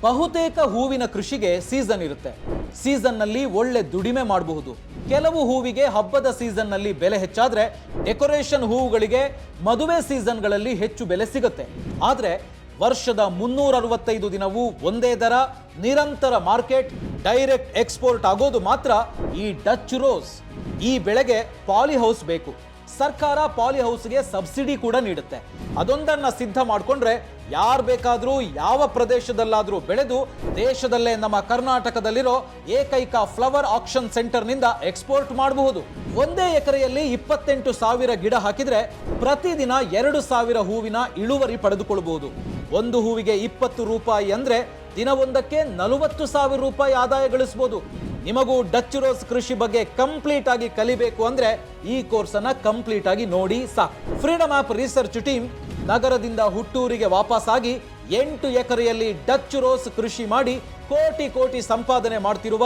ಬಹುತೇಕ ಹೂವಿನ ಕೃಷಿಗೆ ಸೀಸನ್ ಇರುತ್ತೆ. ಸೀಸನ್ನಲ್ಲಿ ಒಳ್ಳೆ ದುಡಿಮೆ ಮಾಡಬಹುದು. ಕೆಲವು ಹೂವಿಗೆ ಹಬ್ಬದ ಸೀಸನ್ನಲ್ಲಿ ಬೆಲೆ ಹೆಚ್ಚಾದ್ರೆ ಡೆಕೋರೇಷನ್ ಹೂವುಗಳಿಗೆ ಮದುವೆ ಸೀಸನ್ಗಳಲ್ಲಿ ಹೆಚ್ಚು ಬೆಲೆ ಸಿಗುತ್ತೆ. ಆದರೆ ವರ್ಷದ 365 ದಿನವೂ ಒಂದೇ ದರ, ನಿರಂತರ ಮಾರ್ಕೆಟ್, ಡೈರೆಕ್ಟ್ ಎಕ್ಸ್ಪೋರ್ಟ್ ಆಗೋದು ಮಾತ್ರ ಈ ಡಚ್ ರೋಸ್. ಈ ಬೆಳೆಗೆ ಪಾಲಿಹೌಸ್ ಬೇಕು. ಸರ್ಕಾರ ಪಾಲಿಹೌಸ್ಗೆ ಸಬ್ಸಿಡಿ ಕೂಡ ನೀಡುತ್ತೆ. ಅದೊಂದನ್ನು ಸಿದ್ಧ ಮಾಡಿಕೊಂಡ್ರೆ ಯಾರು ಬೇಕಾದರೂ ಯಾವ ಪ್ರದೇಶದಲ್ಲಾದರೂ ಬೆಳೆದು ದೇಶದಲ್ಲೇ ನಮ್ಮ ಕರ್ನಾಟಕದಲ್ಲಿರೋ ಏಕೈಕ ಫ್ಲವರ್ ಆಕ್ಷನ್ ಸೆಂಟರ್ನಿಂದ ಎಕ್ಸ್ಪೋರ್ಟ್ ಮಾಡಬಹುದು. ಒಂದೇ ಎಕರೆಯಲ್ಲಿ 28,000 ಗಿಡ ಹಾಕಿದ್ರೆ ಪ್ರತಿದಿನ 2,000 ಹೂವಿನ ಇಳುವರಿ ಪಡೆದುಕೊಳ್ಳಬಹುದು. ಒಂದು ಹೂವಿಗೆ 20 ರೂಪಾಯಿ ಅಂದ್ರೆ ದಿನವೊಂದಕ್ಕೆ 40,000 ರೂಪಾಯಿ ಆದಾಯ ಗಳಿಸಬಹುದು. ನಿಮಗೂ ಡಚ್ ರೋಸ್ ಕೃಷಿ ಬಗ್ಗೆ ಕಂಪ್ಲೀಟ್ ಆಗಿ ಕಲಿಬೇಕು ಅಂದ್ರೆ ಈ ಕೋರ್ಸ್ ಅನ್ನ ಕಂಪ್ಲೀಟ್ ಆಗಿ ನೋಡಿ ಸಾಕು. ಫ್ರೀಡಮ್ ಆಪ್ ರಿಸರ್ಚ್ ಟೀಮ್ ನಗರದಿಂದ ಹುಟ್ಟೂರಿಗೆ ವಾಪಸ್ಸಾಗಿ 8 ಎಕರೆಯಲ್ಲಿ ಡಚ್ ರೋಸ್ ಕೃಷಿ ಮಾಡಿ ಕೋಟಿ ಕೋಟಿ ಸಂಪಾದನೆ ಮಾಡ್ತಿರುವ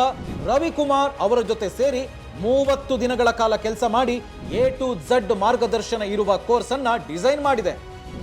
ರವಿಕುಮಾರ್ ಅವರ ಜೊತೆ ಸೇರಿ 30 ದಿನಗಳ ಕಾಲ ಕೆಲಸ ಮಾಡಿ A to Z ಮಾರ್ಗದರ್ಶನ ಇರುವ ಕೋರ್ಸ್ ಅನ್ನ ಡಿಸೈನ್ ಮಾಡಿದೆ.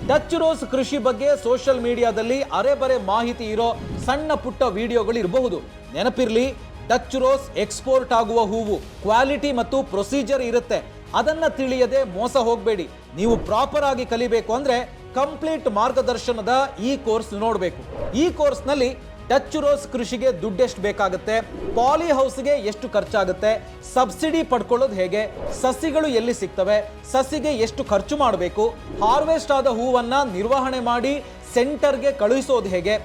ಡಚ್ ರೋಸ್ ಕೃಷಿ ಬಗ್ಗೆ ಸೋಷಿಯಲ್ ಮೀಡಿಯಾದಲ್ಲಿ ಅರೆಬರೆ ಮಾಹಿತಿ ಇರೋ ಸಣ್ಣ ಪುಟ್ಟ ವಿಡಿಯೋಗಳು ಇರಬಹುದು. ನೆನಪಿರ್ಲಿ, ಡಚ್ ರೋಸ್ ಎಕ್ಸ್ಪೋರ್ಟ್ ಆಗುವ ಹೂವು, ಕ್ವಾಲಿಟಿ ಮತ್ತು ಪ್ರೊಸೀಜರ್ ಇರುತ್ತೆ. ಅದನ್ನ ತಿಳಿಯದೆ ಮೋಸ ಹೋಗಬೇಡಿ. ನೀವು ಪ್ರಾಪರ್ ಆಗಿ ಕಲಿಬೇಕು ಅಂದ್ರೆ ಕಂಪ್ಲೀಟ್ ಮಾರ್ಗದರ್ಶನದ ಈ ಕೋರ್ಸ್ ನೋಡಬೇಕು. ಈ ಕೋರ್ಸ್ನಲ್ಲಿ ಡಚ್ ರೋಸ್ ಕೃಷಿಗೆ ದುಡ್ಡೆಷ್ಟು ಬೇಕಾಗುತ್ತೆ, ಪಾಲಿ ಹೌಸ್ಗೆ ಎಷ್ಟು ಖರ್ಚಾಗುತ್ತೆ, ಸಬ್ಸಿಡಿ ಪಡ್ಕೊಳ್ಳೋದು ಹೇಗೆ, ಸಸಿಗಳು ಎಲ್ಲಿ ಸಿಗ್ತವೆ, ಸಸಿಗೆ ಎಷ್ಟು ಖರ್ಚು ಮಾಡಬೇಕು, ಹಾರ್ವೆಸ್ಟ್ ಆದ ಹೂವನ್ನ ನಿರ್ವಹಣೆ ಮಾಡಿ ಸೆಂಟರ್ಗೆ ಕಳುಹಿಸೋದು ಹೇಗೆ,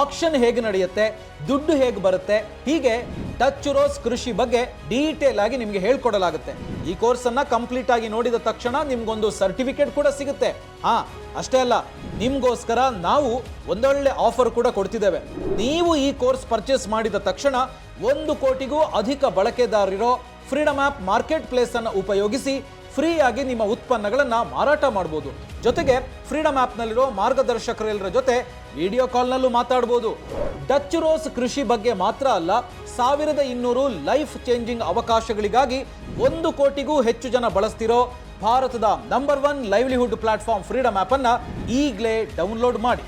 ಆಕ್ಷನ್ ಹೇಗೆ ನಡೆಯುತ್ತೆ, ದುಡ್ಡು ಹೇಗೆ ಬರುತ್ತೆ, ಹೀಗೆ ಡಚ್ ರೋಸ್ ಕೃಷಿ ಬಗ್ಗೆ ಡೀಟೇಲ್ ಆಗಿ ನಿಮಗೆ ಹೇಳ್ಕೊಡಲಾಗುತ್ತೆ. ಈ ಕೋರ್ಸ್ ಅನ್ನ ಕಂಪ್ಲೀಟ್ ಆಗಿ ನೋಡಿದ ತಕ್ಷಣ ನಿಮ್ಗೊಂದು ಸರ್ಟಿಫಿಕೇಟ್ ಕೂಡ ಸಿಗುತ್ತೆ. ಅಷ್ಟೇ ಅಲ್ಲ, ನಿಮ್ಗೋಸ್ಕರ ನಾವು ಒಂದೊಳ್ಳೆ ಆಫರ್ ಕೂಡ ಕೊಡ್ತಿದ್ದೇವೆ. ನೀವು ಈ ಕೋರ್ಸ್ ಪರ್ಚೇಸ್ ಮಾಡಿದ ತಕ್ಷಣ 1 ಕೋಟಿಗೂ ಅಧಿಕ ಬಳಕೆದಾರರಿರೋ ಫ್ರೀಡಮ್ ಆಪ್ ಮಾರ್ಕೆಟ್ ಪ್ಲೇಸ್ ಅನ್ನು ಉಪಯೋಗಿಸಿ ಫ್ರೀ ಆಗಿ ನಿಮ್ಮ ಉತ್ಪನ್ನಗಳನ್ನ ಮಾರಾಟ ಮಾಡಬಹುದು. ಜೊತೆಗೆ ಫ್ರೀಡಮ್ ಆಪ್ ನಲ್ಲಿರೋ ಮಾರ್ಗದರ್ಶಕರೆಲ್ಲರ ಜೊತೆ ವಿಡಿಯೋ ಕಾಲ್ ನಲ್ಲೂ ಮಾತಾಡಬಹುದು. ಡಚ್ ರೋಸ್ ಕೃಷಿ ಬಗ್ಗೆ ಮಾತ್ರ ಅಲ್ಲ, 1200 ಲೈಫ್ ಚೇಂಜಿಂಗ್ ಅವಕಾಶಗಳಿಗಾಗಿ 1 ಕೋಟಿಗೂ ಹೆಚ್ಚು ಜನ ಬಳಸ್ತಿರೋ ಭಾರತದ number 1 livelihood platform Freedom app ಅನ್ನ ಈಗಲೇ ಡೌನ್ಲೋಡ್ ಮಾಡಿ.